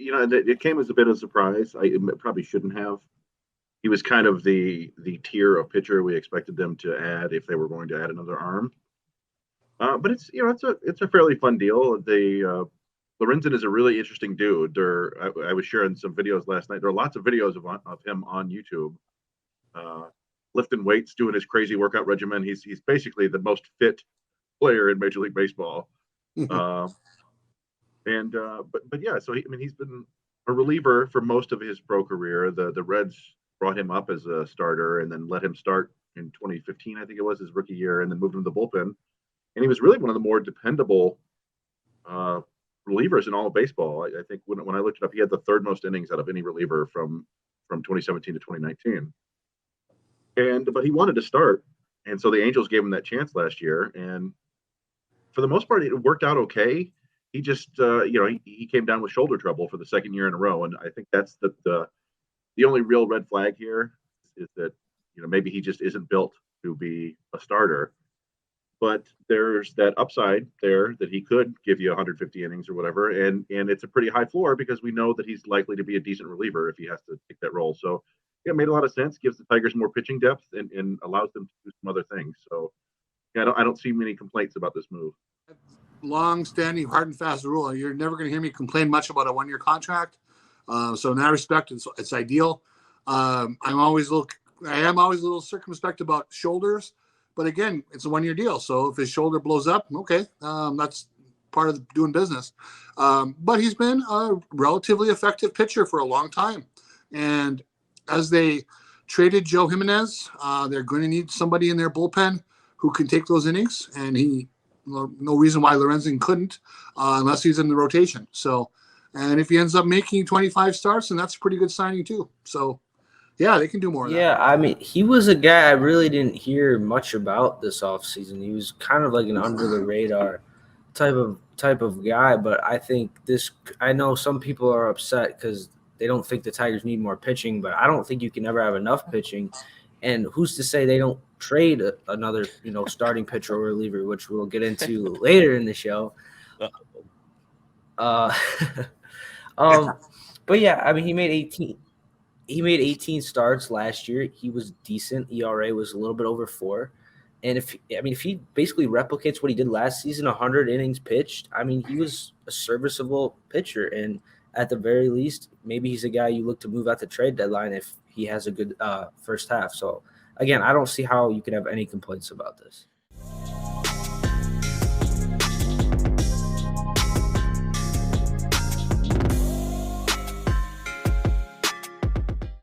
it came as a bit of a surprise. It probably shouldn't have. He was kind of the tier of pitcher we expected them to add if they were going to add another arm. But it's a fairly fun deal. Lorenzen is a really interesting dude. I was sharing some videos last night. There are lots of videos of him on YouTube, uh, lifting weights, doing his crazy workout regimen. He's basically the most fit player in Major League Baseball. Uh, but yeah, so he's been a reliever for most of his pro career. The Reds brought him up as a starter and then let him start in 2015, I think it was his rookie year, and then moved him to the bullpen. And he was really one of the more dependable uh, relievers in all of baseball. I think when I looked it up, he had the third most innings out of any reliever from 2017 to 2019. But he wanted to start, and so the Angels gave him that chance last year, and for the most part, it worked out okay. He just, he came down with shoulder trouble for the second year in a row, and I think that's the only real red flag here is that maybe he just isn't built to be a starter. But there's that upside there that he could give you 150 innings or whatever, and it's a pretty high floor because we know that he's likely to be a decent reliever if he has to take that role. So yeah, it made a lot of sense. Gives the Tigers more pitching depth and allows them to do some other things. So yeah, I don't see many complaints about this move. Long-standing, hard and fast rule. You're never going to hear me complain much about a one-year contract. So in that respect, it's ideal. I am always a little circumspect about shoulders, but again, it's a one-year deal. So if his shoulder blows up, okay, that's part of doing business. But he's been a relatively effective pitcher for a long time, and as they traded Joe Jimenez, they're going to need somebody in their bullpen who can take those innings, and no reason why Lorenzen couldn't unless he's in the rotation. So, and if he ends up making 25 starts, then that's a pretty good signing too. So, yeah, they can do more of that. Yeah, I mean, he was a guy I really didn't hear much about this offseason. He was kind of like an under-the-radar type of guy, but I think I know some people are upset because they don't think the Tigers need more pitching, but I don't think you can ever have enough pitching. And who's to say they don't trade another, starting pitcher or reliever, which we'll get into later in the show. But yeah, I mean, he made 18 starts last year. He was decent. ERA was a little bit over 4. And if he basically replicates what he did last season, 100 innings pitched, I mean, he was a serviceable pitcher. And at the very least, maybe he's a guy you look to move at the trade deadline if he has a good first half. So, again, I don't see how you could have any complaints about this.